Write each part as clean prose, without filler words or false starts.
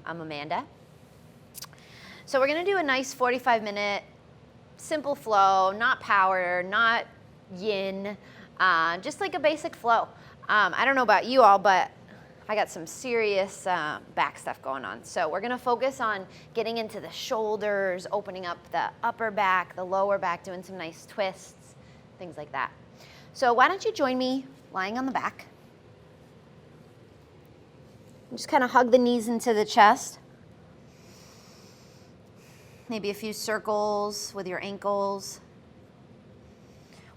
I'm Amanda. So we're gonna do a nice 45-minute simple flow, not power, not yin, just like a basic flow. I don't know about you all, but I got some serious back stuff going on. So we're gonna focus on getting into the shoulders, opening up the upper back, the lower back, doing some nice twists, things like that. So why don't you join me lying on the back. Just kind of hug the knees into the chest. Maybe a few circles with your ankles.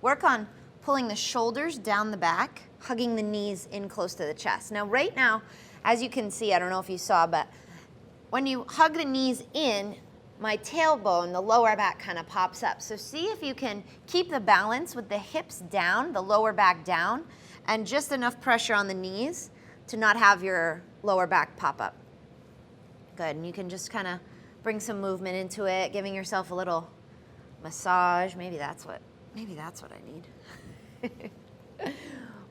Work on pulling the shoulders down the back, hugging the knees in close to the chest. Now, right now, as you can see, I don't know if you saw, but when you hug the knees in, my tailbone, the lower back kind of pops up. So see if you can keep the balance with the hips down, the lower back down, and just enough pressure on the knees to not have your lower back pop up. Good, and you can just kind of bring some movement into it, giving yourself a little massage. Maybe that's what I need.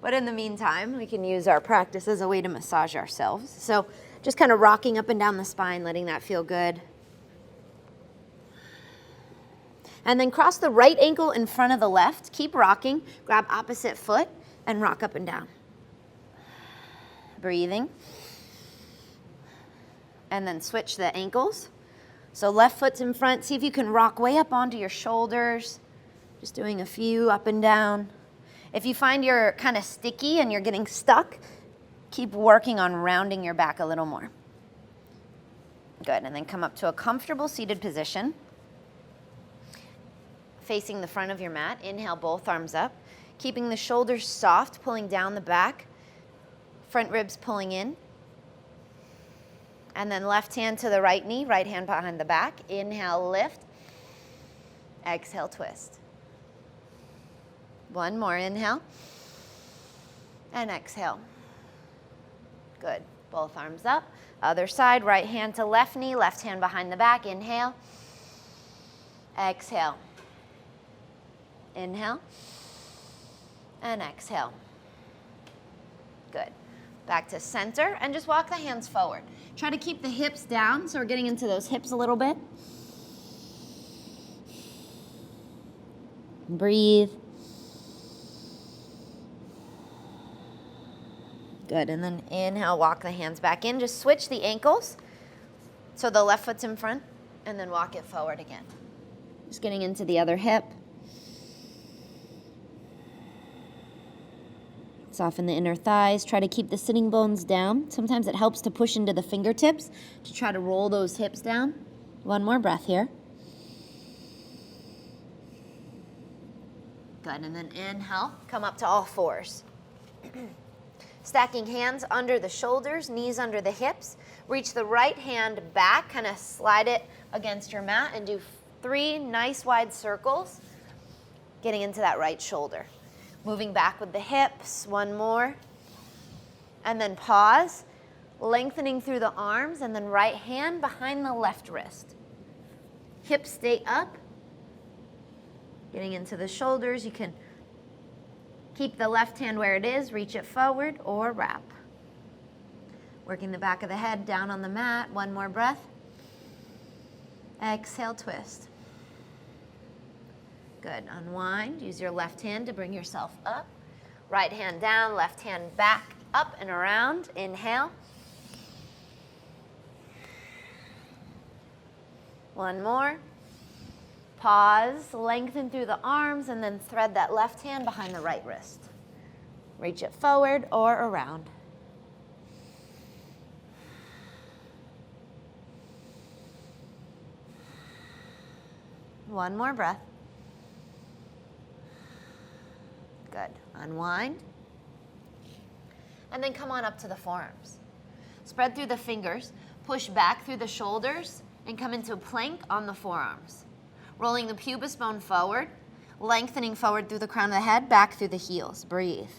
But in the meantime, we can use our practice as a way to massage ourselves. So just kind of rocking up and down the spine, letting that feel good. And then cross the right ankle in front of the left. Keep rocking, grab opposite foot, and rock up and down. Breathing. And then switch the ankles. So left foot's in front. See if you can rock way up onto your shoulders. Just doing a few up and down. If you find you're kind of sticky and you're getting stuck, keep working on rounding your back a little more. Good, and then come up to a comfortable seated position. Facing the front of your mat. Inhale, both arms up. Keeping the shoulders soft, pulling down the back. Front ribs pulling in. And then left hand to the right knee, right hand behind the back. Inhale, lift. Exhale, twist. One more, inhale. And exhale. Good, both arms up. Other side, right hand to left knee, left hand behind the back. Inhale. Exhale. Inhale. And exhale. Good. Back to center and just walk the hands forward. Try to keep the hips down, so we're getting into those hips a little bit. Breathe. Good, and then inhale, walk the hands back in. Just switch the ankles. So the left foot's in front, and then walk it forward again. Just getting into the other hip. Soften the inner thighs. Try to keep the sitting bones down. Sometimes it helps to push into the fingertips to try to roll those hips down. One more breath here. Good, and then inhale, come up to all fours. Stacking hands under the shoulders, knees under the hips. Reach the right hand back, kind of slide it against your mat and do 3 nice wide circles, getting into that right shoulder. Moving back with the hips, one more. And then pause, lengthening through the arms, and then right hand behind the left wrist. Hips stay up. Getting into the shoulders, you can keep the left hand where it is, reach it forward, or wrap. Working the back of the head down on the mat, one more breath. Exhale, twist. Good, unwind, use your left hand to bring yourself up. Right hand down, left hand back, up and around. Inhale. One more. Pause, lengthen through the arms, and then thread that left hand behind the right wrist. Reach it forward or around. One more breath. Good. Unwind. And then come on up to the forearms. Spread through the fingers, push back through the shoulders, and come into a plank on the forearms. Rolling the pubis bone forward, lengthening forward through the crown of the head, back through the heels. Breathe.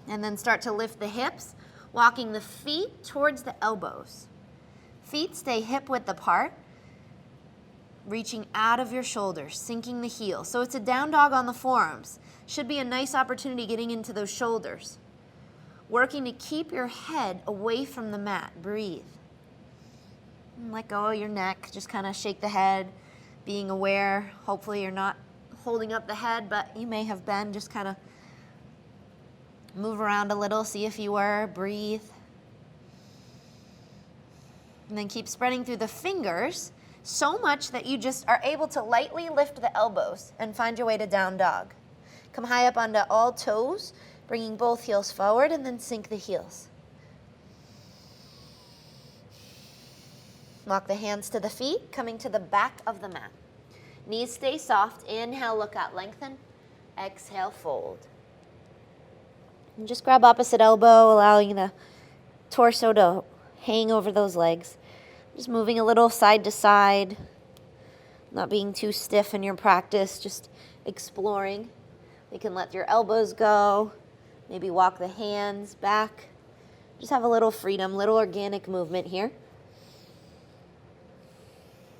And then start to lift the hips, walking the feet towards the elbows. Feet stay hip width apart, reaching out of your shoulders, sinking the heels. So it's a down dog on the forearms. Should be a nice opportunity getting into those shoulders. working to keep your head away from the mat. Breathe. And let go of your neck. Just kind of shake the head, being aware. Hopefully you're not holding up the head, but you may have been. Just kind of move around a little, see if you were. Breathe. And then keep spreading through the fingers so much that you just are able to lightly lift the elbows and find your way to down dog. Come high up onto all toes, bringing both heels forward, and then sink the heels. Walk the hands to the feet, coming to the back of the mat. Knees stay soft. Inhale, look out, lengthen. Exhale, fold. And just grab opposite elbow, allowing the torso to hang over those legs. Just moving a little side to side, not being too stiff in your practice, just exploring. You can let your elbows go, maybe walk the hands back. Just have a little freedom, little organic movement here.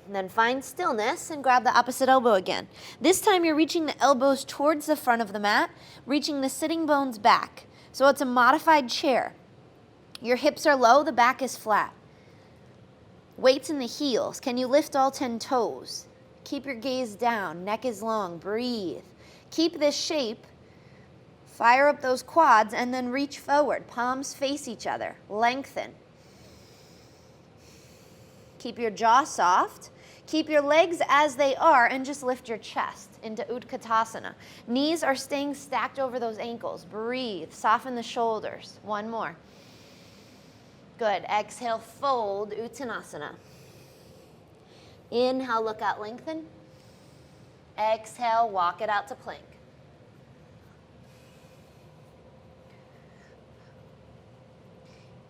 And then find stillness and grab the opposite elbow again. This time you're reaching the elbows towards the front of the mat, reaching the sitting bones back. So it's a modified chair. Your hips are low, the back is flat. Weights in the heels. Can you lift all 10 toes? Keep your gaze down, neck is long, breathe. Keep this shape, fire up those quads, and then reach forward. Palms face each other, lengthen. Keep your jaw soft. Keep your legs as they are and just lift your chest into Utkatasana. Knees are staying stacked over those ankles. Breathe, soften the shoulders. One more. Good. Exhale, fold, Uttanasana. Inhale, look out, lengthen. Exhale, walk it out to plank.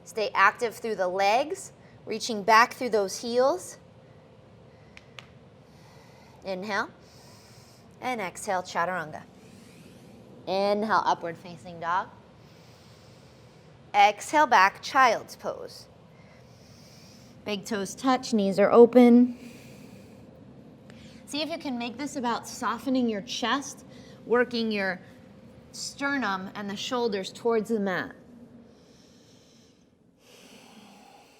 Stay active through the legs, reaching back through those heels. Inhale. And exhale, Chaturanga. Inhale, upward facing dog. Exhale back, child's pose. Big toes touch, knees are open. See if you can make this about softening your chest, working your sternum and the shoulders towards the mat.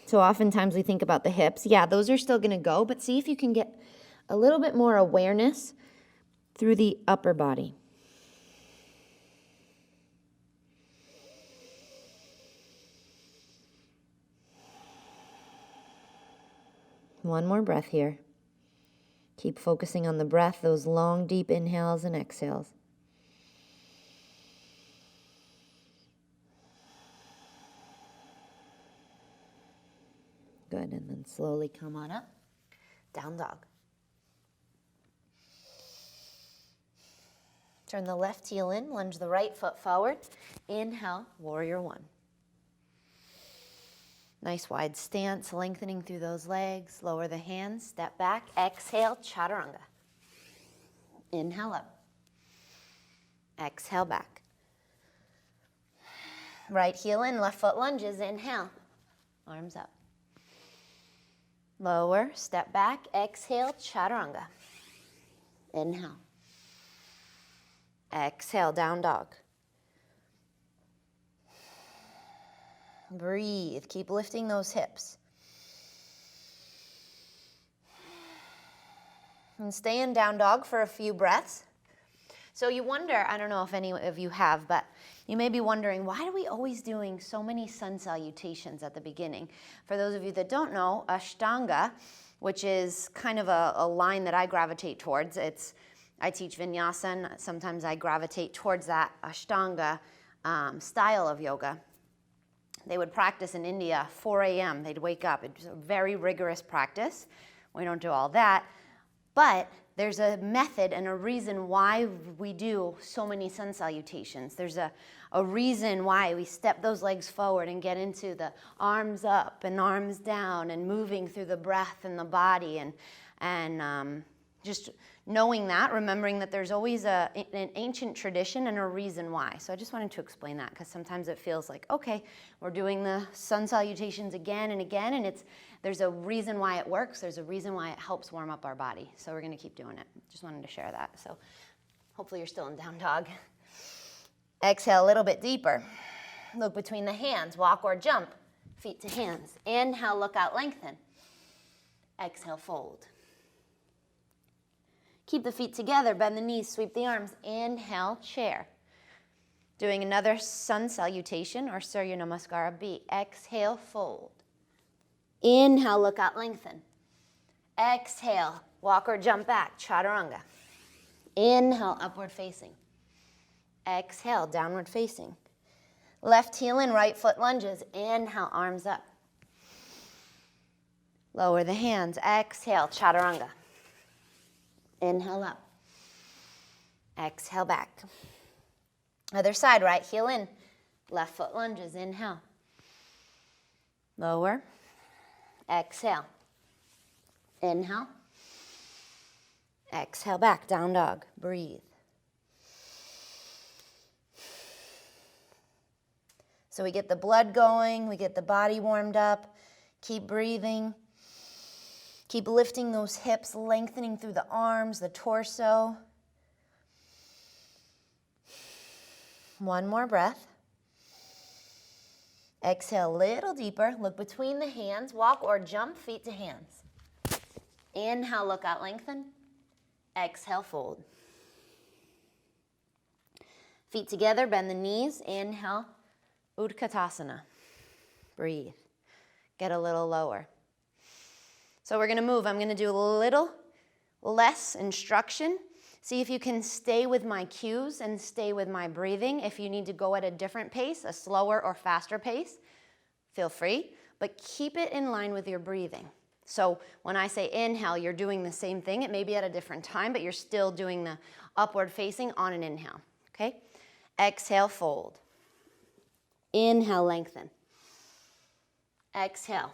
So oftentimes we think about the hips. Yeah, those are still gonna go, but see if you can get a little bit more awareness through the upper body. One more breath here. Keep focusing on the breath, those long, deep inhales and exhales. Good, and then slowly come on up. Down dog. Turn the left heel in, lunge the right foot forward. Inhale, warrior one. Nice wide stance, lengthening through those legs. Lower the hands, step back. Exhale, Chaturanga. Inhale up. Exhale back. Right heel in, left foot lunges. Inhale, arms up. Lower, step back. Exhale, Chaturanga. Inhale. Exhale, down dog. Breathe. Keep lifting those hips. And stay in down dog for a few breaths. So you wonder, I don't know if any of you have, but you may be wondering, why are we always doing so many sun salutations at the beginning? For those of you that don't know, Ashtanga, which is kind of a line that I gravitate towards. I teach vinyasa, and sometimes I gravitate towards that Ashtanga style of yoga. They would practice in India, 4 a.m. They'd wake up. It's a very rigorous practice. We don't do all that. But there's a method and a reason why we do so many sun salutations. There's a reason why we step those legs forward and get into the arms up and arms down and moving through the breath and the body and just knowing that, remembering that there's always an ancient tradition and a reason why. So I just wanted to explain that because sometimes it feels like, okay, we're doing the sun salutations again and again, and there's a reason why it works. There's a reason why it helps warm up our body. So we're going to keep doing it. Just wanted to share that. So hopefully you're still in down dog. Exhale a little bit deeper. Look between the hands, walk or jump, feet to hands. Inhale, look out, lengthen. Exhale, fold. Keep the feet together, bend the knees, sweep the arms. Inhale, chair. Doing another sun salutation or Surya Namaskara B. Exhale, fold. Inhale, look out, lengthen. Exhale, walk or jump back, chaturanga. Inhale, upward facing. Exhale, downward facing. Left heel in, right foot lunges. Inhale, arms up. Lower the hands. Exhale, chaturanga. Inhale up. Exhale back. Other side, right heel in. Left foot lunges. Inhale. Lower. Exhale. Inhale. Exhale back. Down dog. Breathe. So we get the blood going. We get the body warmed up. Keep breathing. Keep lifting those hips, lengthening through the arms, the torso. One more breath. Exhale a little deeper. Look between the hands. Walk or jump, feet to hands. Inhale, look out, lengthen. Exhale, fold. Feet together, bend the knees. Inhale, Utkatasana. Breathe. Get a little lower. So we're going to move. I'm going to do a little less instruction. See if you can stay with my cues and stay with my breathing. If you need to go at a different pace, a slower or faster pace, feel free, but keep it in line with your breathing. So when I say inhale, you're doing the same thing. It may be at a different time, but you're still doing the upward facing on an inhale, okay? Exhale, fold. Inhale, lengthen. Exhale.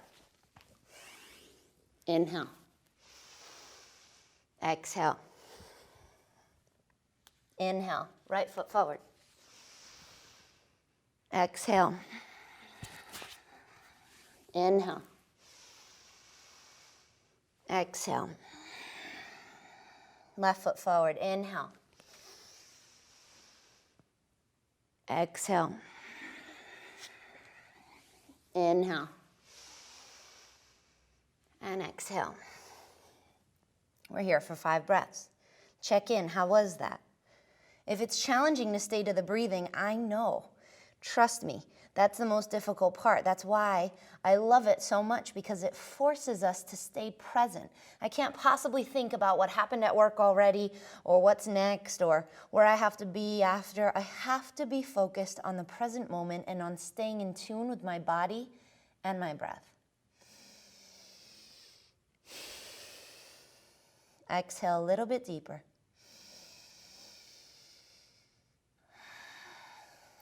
Inhale. Exhale. Inhale. Right foot forward. Exhale. Inhale. Exhale. Left foot forward. Inhale. Exhale. Inhale. And exhale. We're here for 5 breaths. Check in. How was that? If it's challenging to stay to the breathing, I know. Trust me, that's the most difficult part. That's why I love it so much, because it forces us to stay present. I can't possibly think about what happened at work already, or what's next, or where I have to be after. I have to be focused on the present moment and on staying in tune with my body and my breath. Exhale a little bit deeper.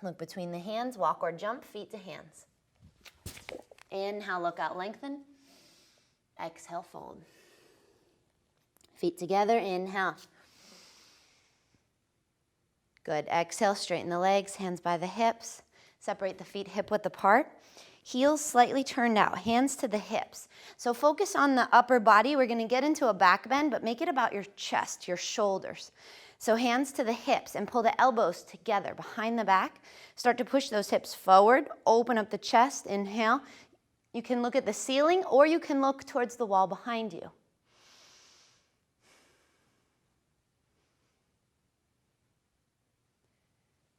Look between the hands, walk or jump, feet to hands. Inhale, look out, lengthen. Exhale, fold. Feet together, inhale. Good, exhale, straighten the legs, hands by the hips. Separate the feet hip width apart. Heels slightly turned out, hands to the hips. So focus on the upper body. We're gonna get into a back bend, but make it about your chest, your shoulders. So hands to the hips and pull the elbows together behind the back. Start to push those hips forward, open up the chest, inhale. You can look at the ceiling or you can look towards the wall behind you.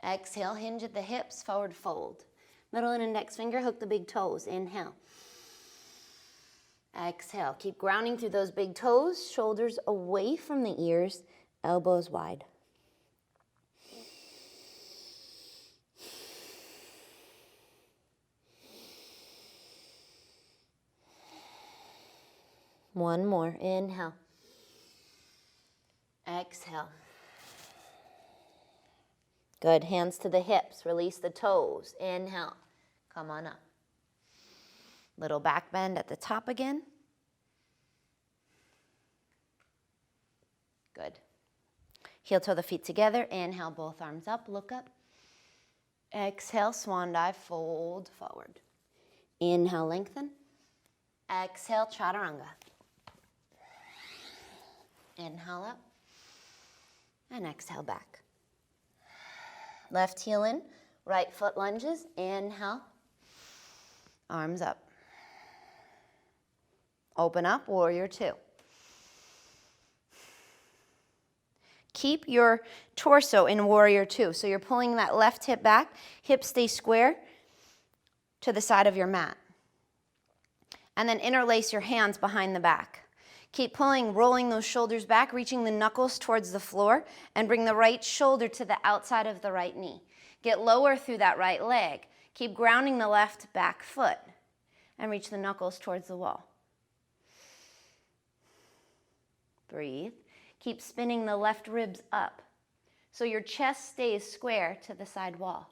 Exhale, hinge at the hips, forward fold. Middle and index finger, hook the big toes. Inhale. Exhale. Keep grounding through those big toes, shoulders away from the ears, elbows wide. One more. Inhale. Exhale. Good. Hands to the hips. Release the toes. Inhale. Come on up. Little back bend at the top again. Good. Heel toe the feet together. Inhale, both arms up. Look up. Exhale, swan dive. Fold forward. Inhale, lengthen. Exhale, chaturanga. Inhale up. And exhale back. Left heel in. Right foot lunges, inhale, arms up. Open up, warrior two. Keep your torso in warrior two. So you're pulling that left hip back, hips stay square to the side of your mat. And then interlace your hands behind the back. Keep pulling, rolling those shoulders back, reaching the knuckles towards the floor, and bring the right shoulder to the outside of the right knee. Get lower through that right leg. Keep grounding the left back foot, and reach the knuckles towards the wall. Breathe. Keep spinning the left ribs up, so your chest stays square to the side wall.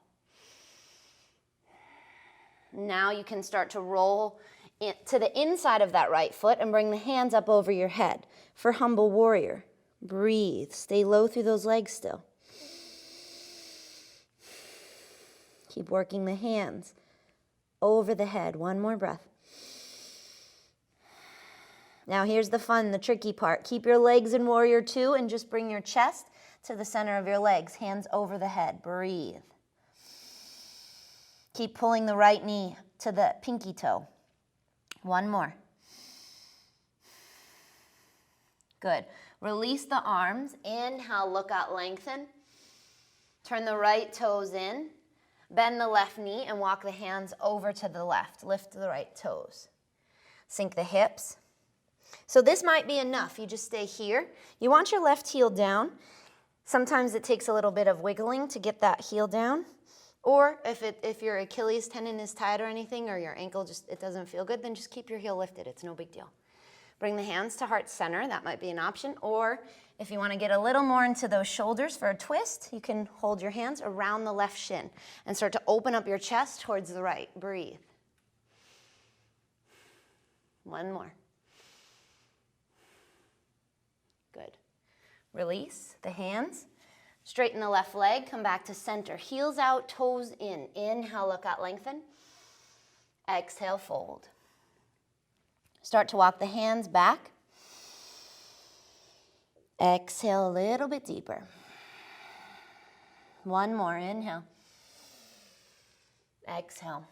Now you can start to roll to the inside of that right foot and bring the hands up over your head for humble warrior. Breathe. Stay low through those legs still. Keep working the hands over the head. One more breath. Now here's the fun, the tricky part. Keep your legs in warrior two and just bring your chest to the center of your legs. Hands over the head. Breathe. Keep pulling the right knee to the pinky toe. One more. Good. Release the arms. Inhale, look out, lengthen. Turn the right toes in. Bend the left knee and walk the hands over to the left. Lift the right toes. Sink the hips. So this might be enough. You just stay here. You want your left heel down. Sometimes it takes a little bit of wiggling to get that heel down. Or if your Achilles tendon is tight or anything, or your ankle it doesn't feel good, then just keep your heel lifted. It's no big deal. Bring the hands to heart center. That might be an option. Or if you want to get a little more into those shoulders for a twist, you can hold your hands around the left shin and start to open up your chest towards the right. Breathe. One more. Good. Release the hands. Straighten the left leg, come back to center. Heels out, toes in. Inhale, look out, lengthen. Exhale, fold. Start to walk the hands back. Exhale a little bit deeper. One more, inhale. Exhale.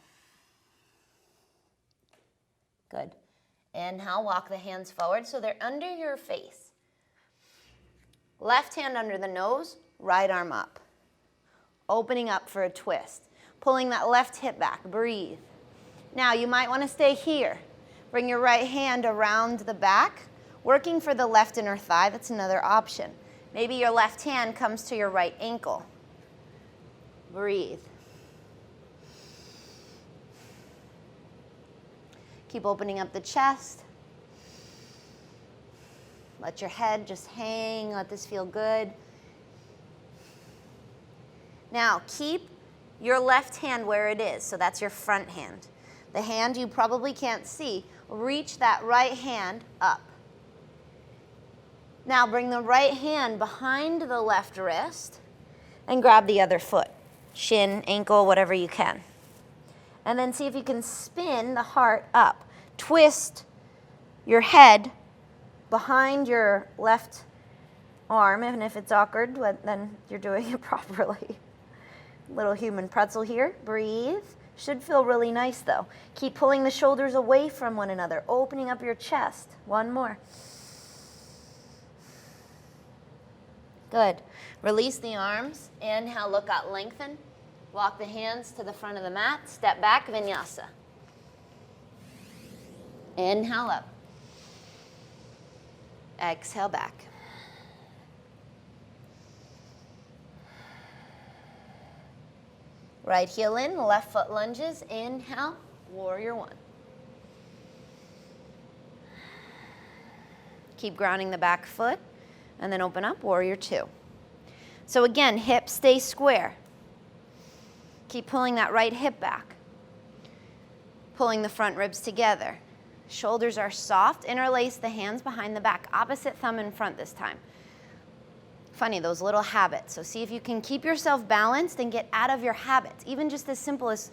Good. Inhale, walk the hands forward so they're under your face. Left hand under the nose. Right arm up. Opening up for a twist. Pulling that left hip back. Breathe. Now you might want to stay here. Bring your right hand around the back. Working for the left inner thigh. That's another option. Maybe your left hand comes to your right ankle. Breathe. Keep opening up the chest. Let your head just hang. Let this feel good. Now, keep your left hand where it is. So that's your front hand. The hand you probably can't see. Reach that right hand up. Now, bring the right hand behind the left wrist and grab the other foot. Shin, ankle, whatever you can. And then see if you can spin the heart up. Twist your head behind your left arm, and if it's awkward, then you're doing it properly. Little human pretzel here. Breathe. Should feel really nice though. Keep pulling the shoulders away from one another, opening up your chest. One more. Good. Release the arms. Inhale, look out, lengthen. Walk the hands to the front of the mat. Step back, vinyasa. Inhale up. Exhale back. Right heel in, left foot lunges. Inhale, warrior one. Keep grounding the back foot, and then open up, warrior two. So again, hips stay square. Keep pulling that right hip back. Pulling the front ribs together. Shoulders are soft. Interlace the hands behind the back. Opposite thumb in front this time. Funny, those little habits. So see if you can keep yourself balanced and get out of your habits. Even just as simple as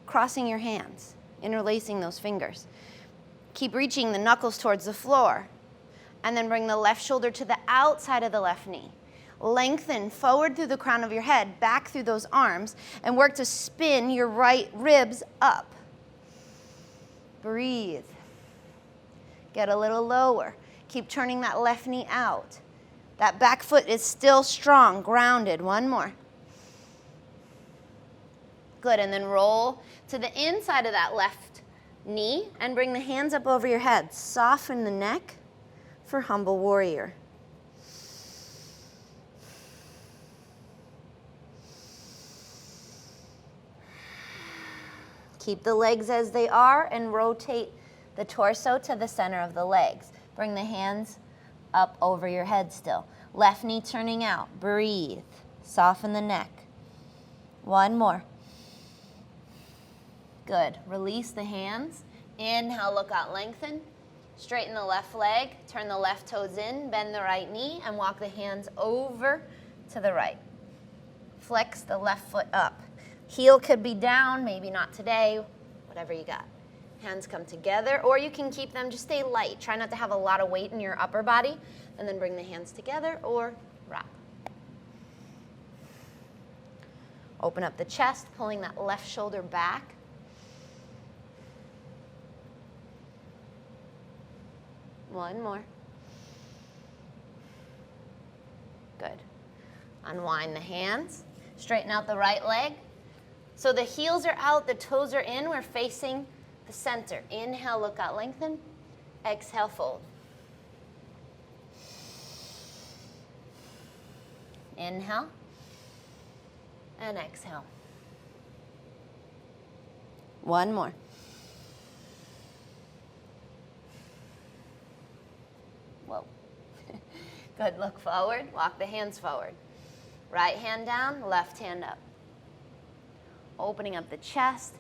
crossing your hands, interlacing those fingers. Keep reaching the knuckles towards the floor. And then bring the left shoulder to the outside of the left knee. Lengthen forward through the crown of your head, back through those arms, and work to spin your right ribs up. Breathe. Get a little lower. Keep turning that left knee out. That back foot is still strong, grounded. One more. Good, and then roll to the inside of that left knee and bring the hands up over your head. Soften the neck for humble warrior. Keep the legs as they are and rotate the torso to the center of the legs. Bring the hands up over your head still. Left knee turning out. Breathe. Soften the neck. One more. Good. Release the hands. Inhale, look out, lengthen. Straighten the left leg. Turn the left toes in. Bend the right knee and walk the hands over to the right. Flex the left foot up. Heel could be down, maybe not today, whatever you got. Hands come together, or you can keep them, just stay light. Try not to have a lot of weight in your upper body, and then bring the hands together or wrap. Open up the chest, pulling that left shoulder back. One more. Good. Unwind the hands. Straighten out the right leg. So the heels are out, the toes are in. We're facing the center. Inhale, look out, lengthen. Exhale, fold. Inhale. And exhale. One more. Whoa. Good, look forward, walk the hands forward. Right hand down, left hand up. Opening up the chest.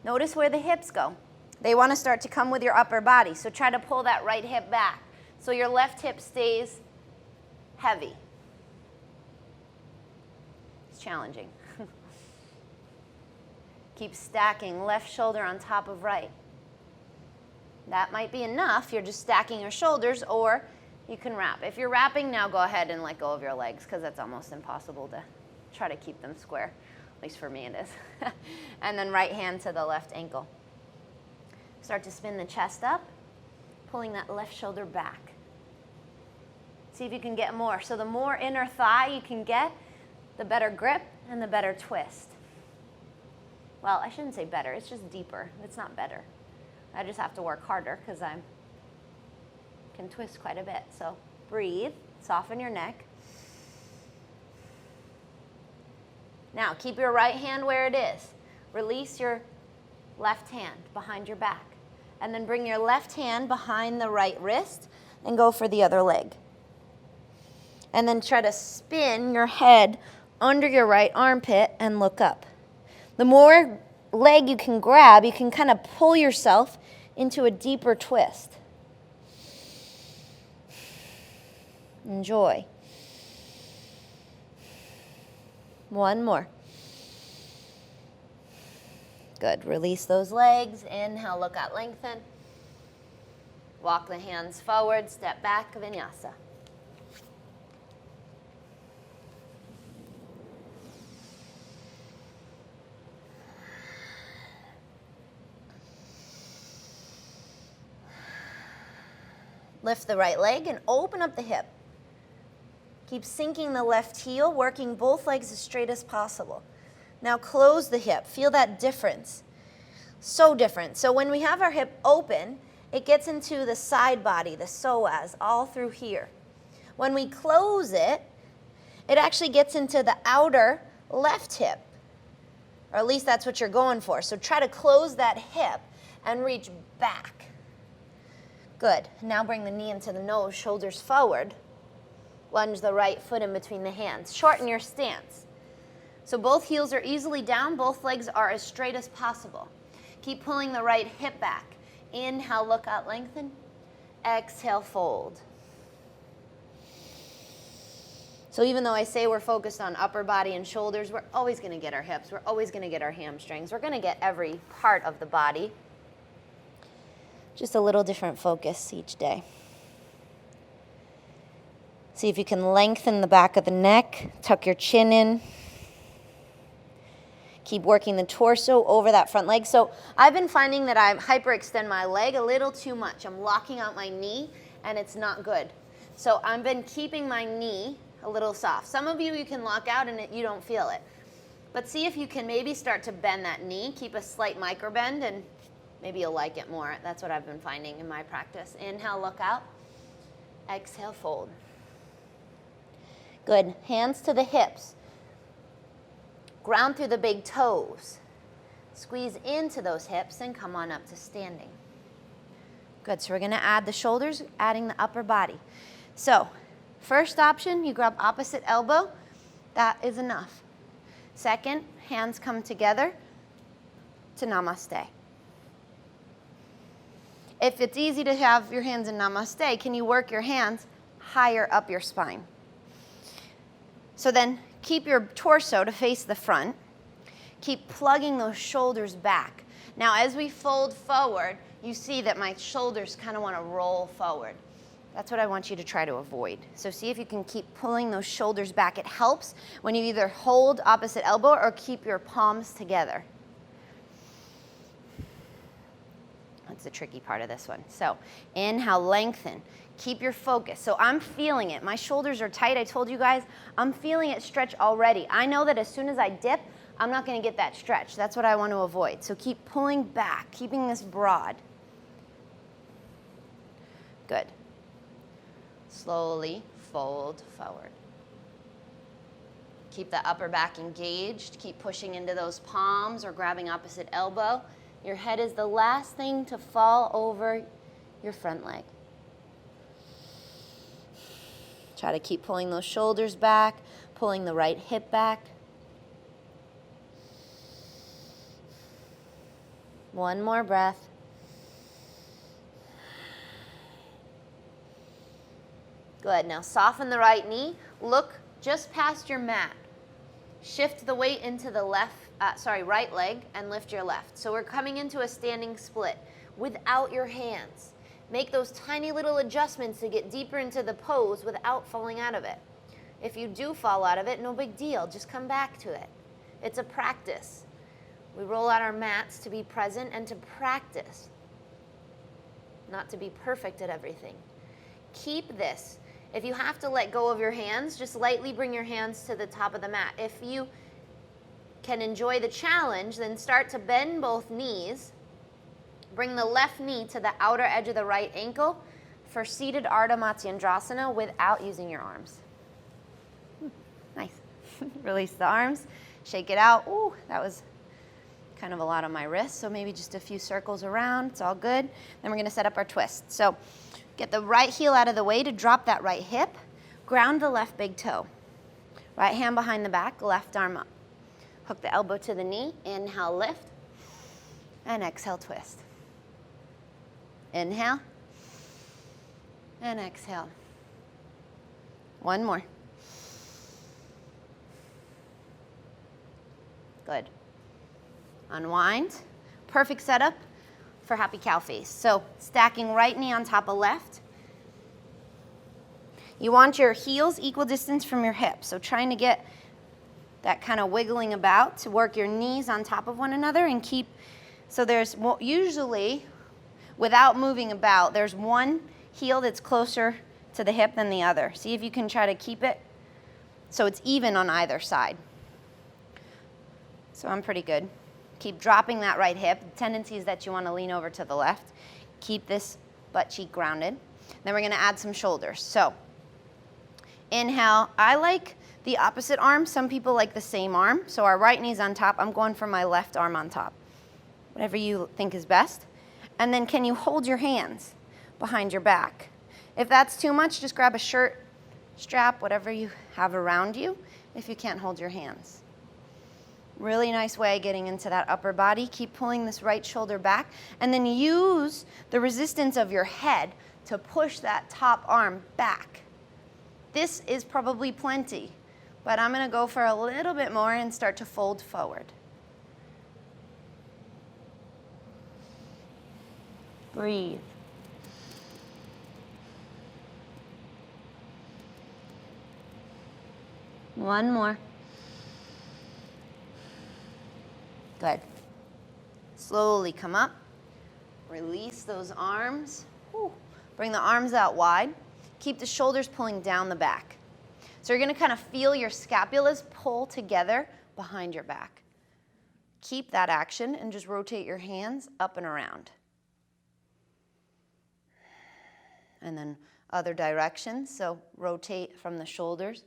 Notice where the hips go. They want to start to come with your upper body, so try to pull that right hip back so your left hip stays heavy. It's challenging. Keep stacking left shoulder on top of right. That might be enough. You're just stacking your shoulders, or you can wrap. If you're wrapping now, go ahead and let go of your legs, because that's almost impossible to try to keep them square. At least for me it is. And then right hand to the left ankle. Start to spin the chest up, pulling that left shoulder back. See if you can get more. So the more inner thigh you can get, the better grip and the better twist. Well, I shouldn't say better, it's just deeper. It's not better. I just have to work harder because I can twist quite a bit. So breathe, soften your neck. Now, keep your right hand where it is. Release your left hand behind your back. And then bring your left hand behind the right wrist and go for the other leg. And then try to spin your head under your right armpit and look up. The more leg you can grab, you can kind of pull yourself into a deeper twist. Enjoy. One more. Good. Release those legs. Inhale, look out, lengthen. Walk the hands forward, step back, vinyasa. Lift the right leg and open up the hip. Keep sinking the left heel, working both legs as straight as possible. Now close the hip. Feel that difference. So different. So when we have our hip open, it gets into the side body, the psoas, all through here. When we close it, it actually gets into the outer left hip. Or at least that's what you're going for. So try to close that hip and reach back. Good. Now bring the knee into the nose, shoulders forward. Lunge the right foot in between the hands. Shorten your stance. So both heels are easily down. Both legs are as straight as possible. Keep pulling the right hip back. Inhale, look out, lengthen. Exhale, fold. So even though I say we're focused on upper body and shoulders, we're always going to get our hips. We're always going to get our hamstrings. We're going to get every part of the body. Just a little different focus each day. See if you can lengthen the back of the neck, tuck your chin in. Keep working the torso over that front leg. So I've been finding that I hyperextend my leg a little too much. I'm locking out my knee and it's not good. So I've been keeping my knee a little soft. Some of you can lock out and you don't feel it. But see if you can maybe start to bend that knee, keep a slight micro bend, and maybe you'll like it more. That's what I've been finding in my practice. Inhale, look out. Exhale, fold. Good. Hands to the hips. Ground through the big toes. Squeeze into those hips and come on up to standing. Good. So we're going to add the shoulders, adding the upper body. So first option, you grab opposite elbow. That is enough. Second, hands come together to namaste. If it's easy to have your hands in namaste, can you work your hands higher up your spine? So then keep your torso to face the front. Keep plugging those shoulders back. Now as we fold forward, you see that my shoulders kind of want to roll forward. That's what I want you to try to avoid. So see if you can keep pulling those shoulders back. It helps when you either hold opposite elbow or keep your palms together. That's the tricky part of this one. So inhale, lengthen. Keep your focus. So I'm feeling it. My shoulders are tight. I told you guys, I'm feeling it stretch already. I know that as soon as I dip, I'm not going to get that stretch. That's what I want to avoid. So keep pulling back, keeping this broad. Good. Slowly fold forward. Keep the upper back engaged. Keep pushing into those palms or grabbing opposite elbow. Your head is the last thing to fall over your front leg. Try to keep pulling those shoulders back, pulling the right hip back. One more breath. Good. Now soften the right knee. Look just past your mat. Shift the weight into the right leg and lift your left. So we're coming into a standing split without your hands. Make those tiny little adjustments to get deeper into the pose without falling out of it. If you do fall out of it, no big deal. Just come back to it. It's a practice. We roll out our mats to be present and to practice, not to be perfect at everything. Keep this. If you have to let go of your hands, just lightly bring your hands to the top of the mat. If you can enjoy the challenge, then start to bend both knees. Bring the left knee to the outer edge of the right ankle for seated Artematsyandrasana without using your arms. Nice. Release the arms, shake it out. Ooh, that was kind of a lot on my wrist, so maybe just a few circles around. It's all good. Then we're going to set up our twist. So get the right heel out of the way to drop that right hip. Ground the left big toe. Right hand behind the back, left arm up. Hook the elbow to the knee. Inhale, lift. And exhale, twist. Inhale. And exhale. One more. Good. Unwind. Perfect setup for happy cow face. So stacking right knee on top of left. You want your heels equal distance from your hips. So trying to get that kind of wiggling about to work your knees on top of one another and keep, so there's usually, without moving about, there's one heel that's closer to the hip than the other. See if you can try to keep it so it's even on either side. So I'm pretty good. Keep dropping that right hip. The tendency is that you want to lean over to the left. Keep this butt cheek grounded. Then we're going to add some shoulders. So inhale. I like the opposite arm. Some people like the same arm. So our right knee's on top. I'm going for my left arm on top. Whatever you think is best. And then can you hold your hands behind your back? If that's too much, just grab a shirt, strap, whatever you have around you, if you can't hold your hands. Really nice way of getting into that upper body. Keep pulling this right shoulder back. And then use the resistance of your head to push that top arm back. This is probably plenty, but I'm going to go for a little bit more and start to fold forward. Breathe. One more. Good. Slowly come up. Release those arms. Whew. Bring the arms out wide. Keep the shoulders pulling down the back. So you're going to kind of feel your scapulas pull together behind your back. Keep that action and just rotate your hands up and around. And then other directions, so rotate from the shoulders.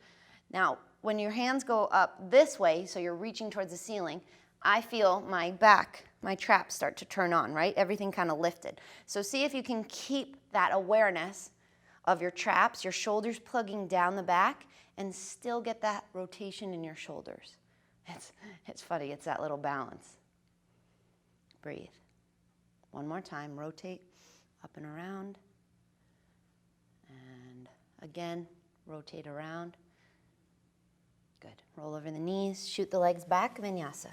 Now, when your hands go up this way, so you're reaching towards the ceiling, I feel my back, my traps start to turn on, right? Everything kind of lifted. So see if you can keep that awareness of your traps, your shoulders plugging down the back, and still get that rotation in your shoulders. It's funny, it's that little balance. Breathe. One more time, rotate up and around. And again, rotate around. Good. Roll over the knees, shoot the legs back, vinyasa.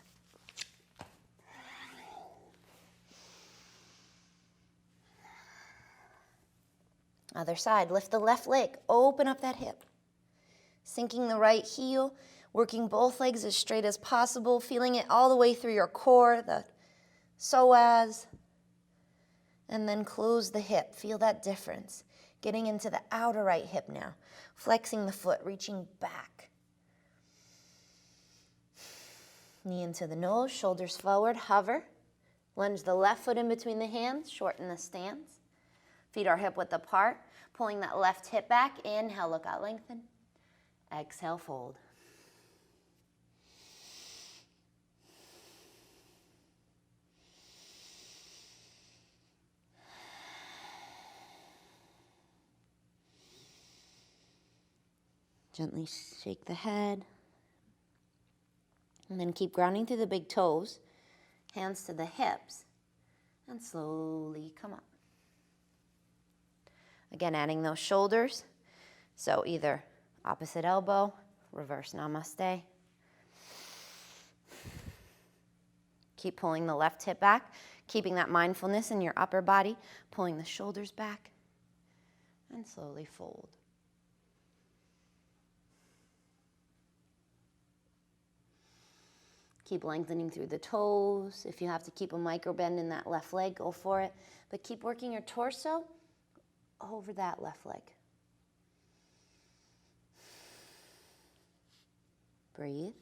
Other side, lift the left leg, open up that hip. Sinking the right heel, working both legs as straight as possible, feeling it all the way through your core, the psoas, and then close the hip. Feel that difference. Getting into the outer right hip now, flexing the foot, reaching back. Knee into the nose, shoulders forward, hover. Lunge the left foot in between the hands, shorten the stance. Feet are hip width apart, pulling that left hip back. Inhale, look out, lengthen. Exhale, fold. Gently shake the head. And then keep grounding through the big toes, hands to the hips, and slowly come up. Again, adding those shoulders. So either opposite elbow, reverse namaste. Keep pulling the left hip back, keeping that mindfulness in your upper body, pulling the shoulders back, and slowly fold. Keep lengthening through the toes. If you have to keep a micro bend in that left leg, go for it. But keep working your torso over that left leg. Breathe.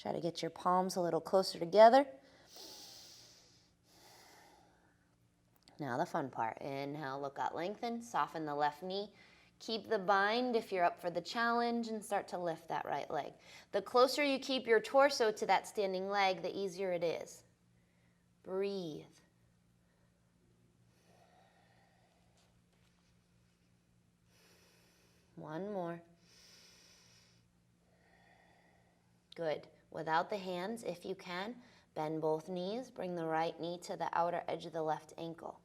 Try to get your palms a little closer together. Now the fun part. Inhale, look out, lengthen. Soften the left knee. Keep the bind if you're up for the challenge and start to lift that right leg. The closer you keep your torso to that standing leg, the easier it is. Breathe. One more. Good. Without the hands, if you can, bend both knees. Bring the right knee to the outer edge of the left ankle.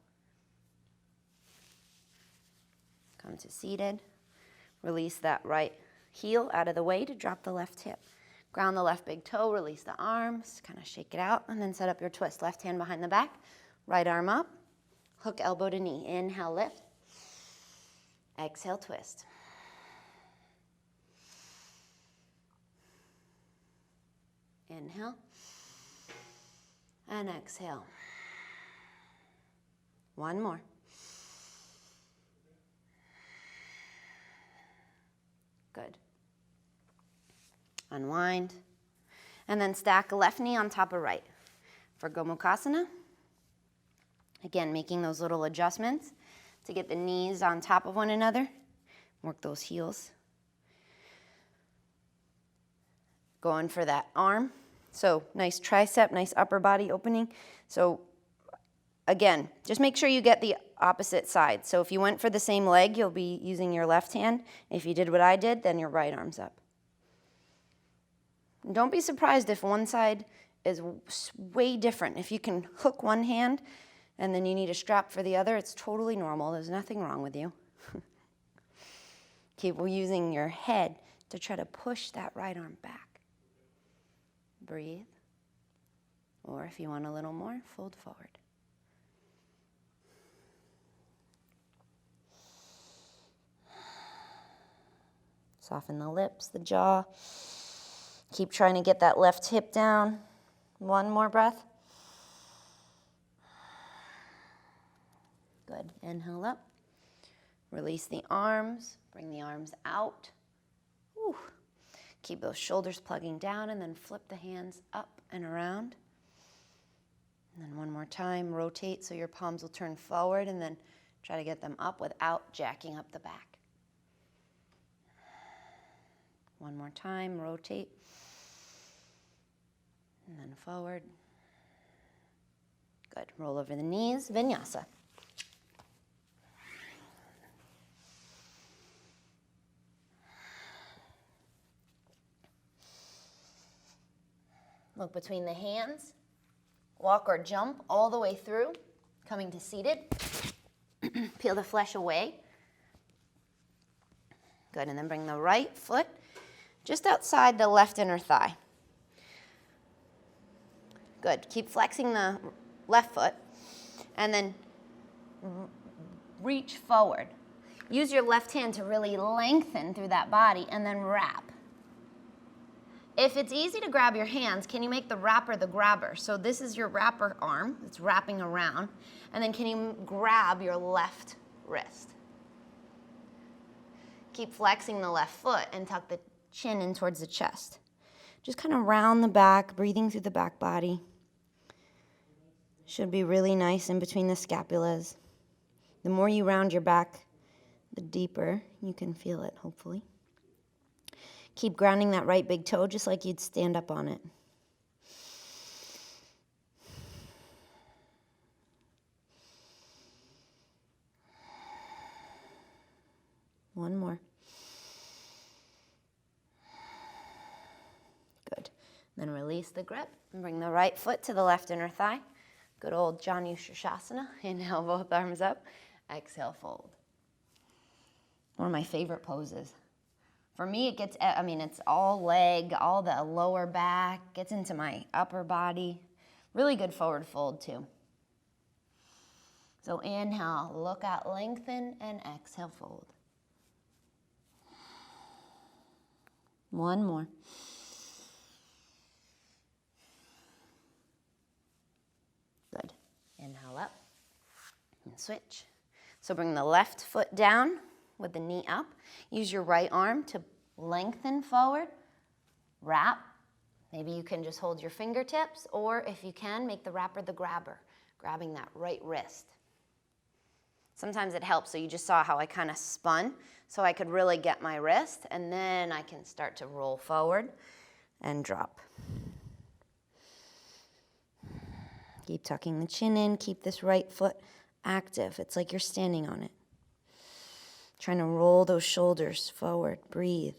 Come to seated. Release that right heel out of the way to drop the left hip. Ground the left big toe, release the arms, kind of shake it out, and then set up your twist. Left hand behind the back, right arm up, hook elbow to knee. Inhale, lift. Exhale, twist. Inhale. And exhale. One more. Good. Unwind. And then stack left knee on top of right for Gomukhasana. Again, making those little adjustments to get the knees on top of one another. Work those heels. Going for that arm. So nice tricep, nice upper body opening. So again, just make sure you get the opposite side. So if you went for the same leg, you'll be using your left hand. If you did what I did, then your right arm's up. And don't be surprised if one side is way different. If you can hook one hand and then you need a strap for the other, it's totally normal. There's nothing wrong with you. Keep using your head to try to push that right arm back. Breathe. Or if you want a little more, fold forward. Soften the lips, the jaw. Keep trying to get that left hip down. One more breath. Good. Inhale up. Release the arms. Bring the arms out. Whew. Keep those shoulders plugging down and then flip the hands up and around. And then one more time, rotate so your palms will turn forward and then try to get them up without jacking up the back. One more time, rotate. And then forward. Good. Roll over the knees, vinyasa. Look between the hands. Walk or jump all the way through, coming to seated. Peel the flesh away. Good, and then bring the right foot just outside the left inner thigh. Good, keep flexing the left foot, and then reach forward. Use your left hand to really lengthen through that body, and then wrap. If it's easy to grab your hands, can you make the wrapper the grabber? So this is your wrapper arm, it's wrapping around, and then can you grab your left wrist? Keep flexing the left foot and tuck the chin in towards the chest. Just kind of round the back, breathing through the back body. Should be really nice in between the scapulas. The more you round your back, the deeper you can feel it, hopefully. Keep grounding that right big toe just like you'd stand up on it. One more. Good. Then release the grip and bring the right foot to the left inner thigh. Good old Shavasana. Inhale, both arms up. Exhale, fold. One of my favorite poses. For me, it's all leg, all the lower back, gets into my upper body. Really good forward fold, too. So inhale, look out, lengthen, and exhale, fold. One more. Good. Inhale up and switch. So bring the left foot down with the knee up. Use your right arm to lengthen forward. Wrap. Maybe you can just hold your fingertips, or if you can, make the wrapper the grabber, grabbing that right wrist. Sometimes it helps, so you just saw how I kind of spun, so I could really get my wrist, and then I can start to roll forward and drop. Keep tucking the chin in, keep this right foot active. It's like you're standing on it. Trying to roll those shoulders forward. Breathe.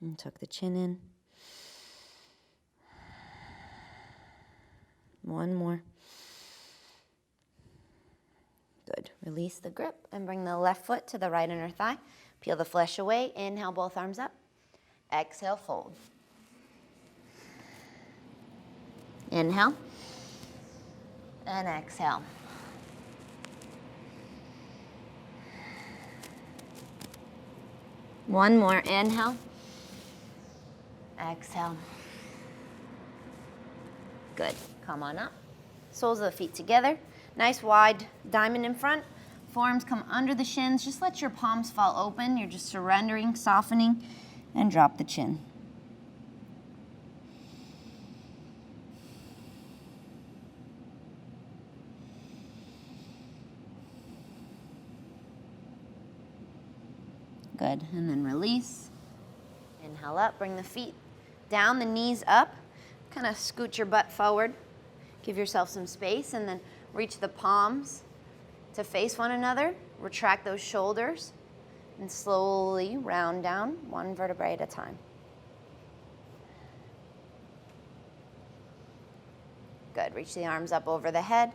And tuck the chin in. One more. Good. Release the grip and bring the left foot to the right inner thigh. Peel the flesh away. Inhale, both arms up. Exhale, fold. Inhale. And exhale. One more. Inhale. Exhale. Good. Come on up. Soles of the feet together. Nice wide diamond in front. Forearms come under the shins. Just let your palms fall open. You're just surrendering, softening, and drop the chin. Good, and then release. Inhale up, bring the feet down, the knees up. Kind of scoot your butt forward. Give yourself some space, and then reach the palms to face one another. Retract those shoulders, and slowly round down, one vertebrae at a time. Good, reach the arms up over the head.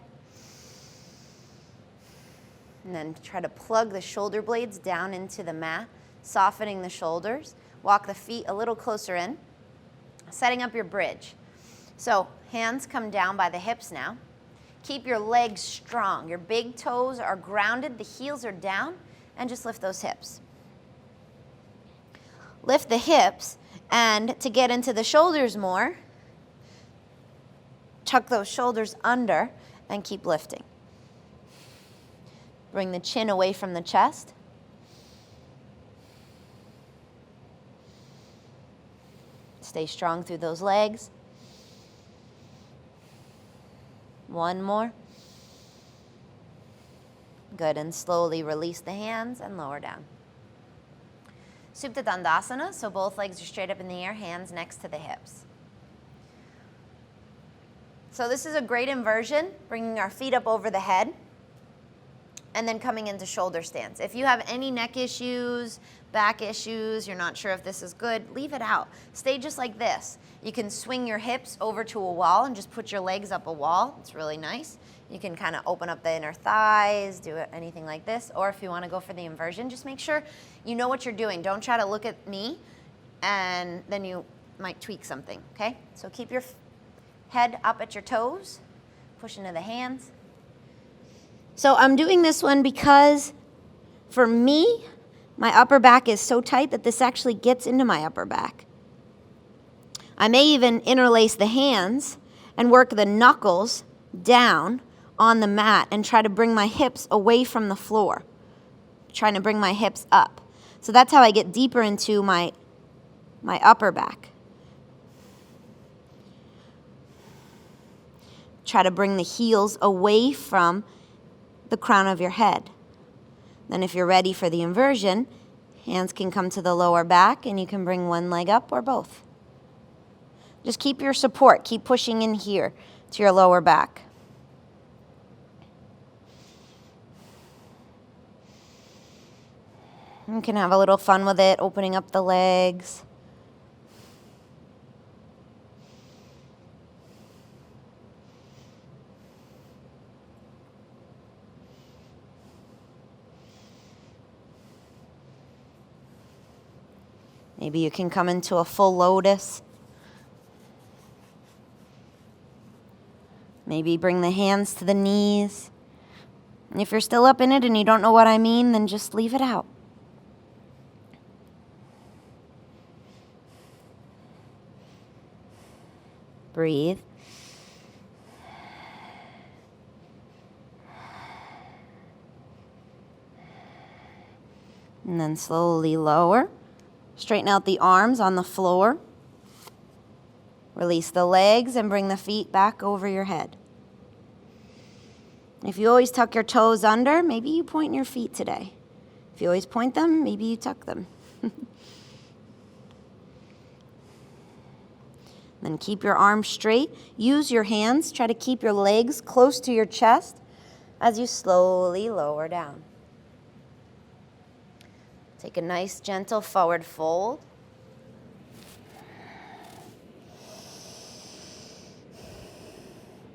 And then try to plug the shoulder blades down into the mat, softening the shoulders. Walk the feet a little closer in, setting up your bridge. So hands come down by the hips now. Keep your legs strong. Your big toes are grounded, the heels are down, and just lift those hips. Lift the hips, and to get into the shoulders more, tuck those shoulders under and keep lifting. Bring the chin away from the chest. Stay strong through those legs. One more. Good, and slowly release the hands and lower down. Supta Dandasana, so both legs are straight up in the air, hands next to the hips. So this is a great inversion, bringing our feet up over the head and then coming into shoulder stance. If you have any neck issues, back issues, you're not sure if this is good, leave it out. Stay just like this. You can swing your hips over to a wall and just put your legs up a wall. It's really nice. You can kind of open up the inner thighs, do anything like this. Or if you want to go for the inversion, just make sure you know what you're doing. Don't try to look at me and then you might tweak something, okay? So keep your head up at your toes, push into the hands. So I'm doing this one because for me, my upper back is so tight that this actually gets into my upper back. I may even interlace the hands and work the knuckles down on the mat and try to bring my hips away from the floor, trying to bring my hips up. So that's how I get deeper into my upper back. Try to bring the heels away from the crown of your head. Then if you're ready for the inversion, hands can come to the lower back and you can bring one leg up or both. Just keep your support. Keep pushing in here to your lower back. You can have a little fun with it, opening up the legs. Maybe you can come into a full lotus. Maybe bring the hands to the knees. And if you're still up in it and you don't know what I mean, then just leave it out. Breathe. And then slowly lower. Straighten out the arms on the floor. Release the legs and bring the feet back over your head. If you always tuck your toes under, maybe you point your feet today. If you always point them, maybe you tuck them. Then keep your arms straight. Use your hands. Try to keep your legs close to your chest as you slowly lower down. Take a nice, gentle forward fold.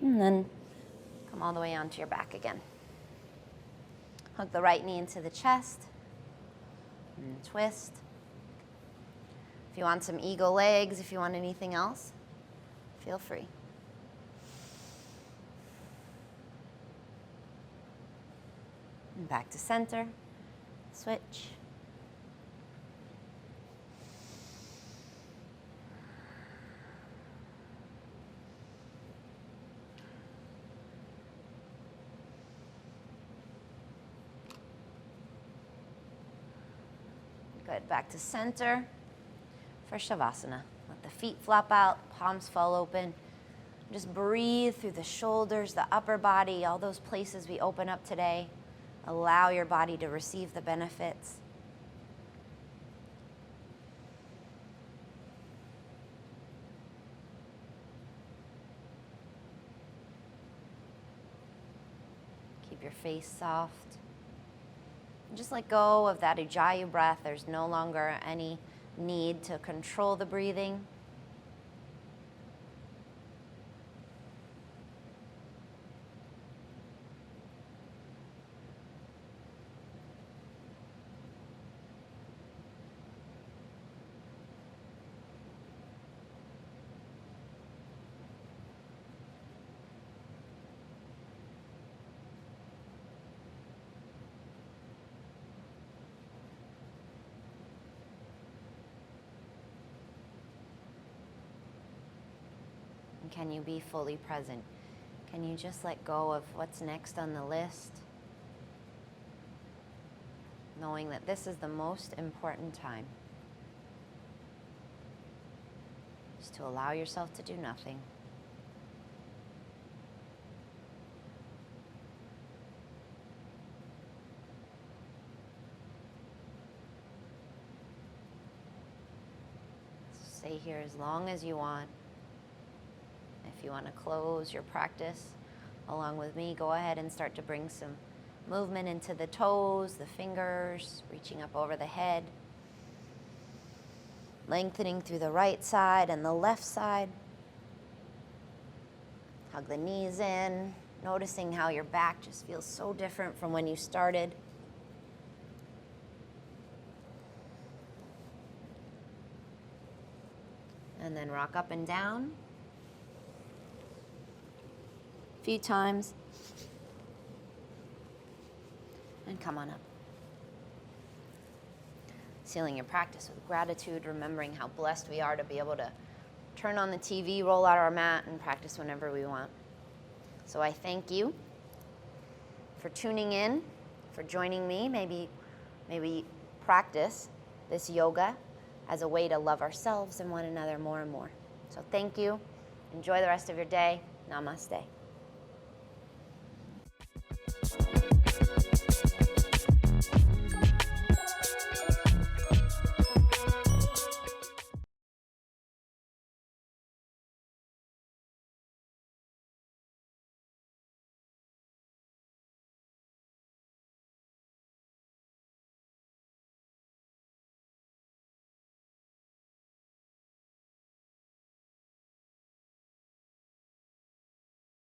And then come all the way onto your back again. Hug the right knee into the chest. And twist. If you want some eagle legs, if you want anything else, feel free. And back to center. Switch. Good, back to center for Shavasana. Let the feet flop out, palms fall open. Just breathe through the shoulders, the upper body, all those places we open up today. Allow your body to receive the benefits. Keep your face soft. Just let go of that Ujjayi breath. There's no longer any need to control the breathing. can you be fully present? Can you just let go of what's next on the list? Knowing that this is the most important time. Just to allow yourself to do nothing. Stay here as long as you want. If you want to close your practice along with me, go ahead and start to bring some movement into the toes, the fingers, reaching up over the head. Lengthening through the right side and the left side. Hug the knees in, noticing how your back just feels so different from when you started. And then rock up and down a few times. And come on up. Sealing your practice with gratitude, remembering how blessed we are to be able to turn on the TV, roll out our mat, and practice whenever we want. So I thank you for tuning in, for joining me. Maybe practice this yoga as a way to love ourselves and one another more and more. So thank you. Enjoy the rest of your day. Namaste.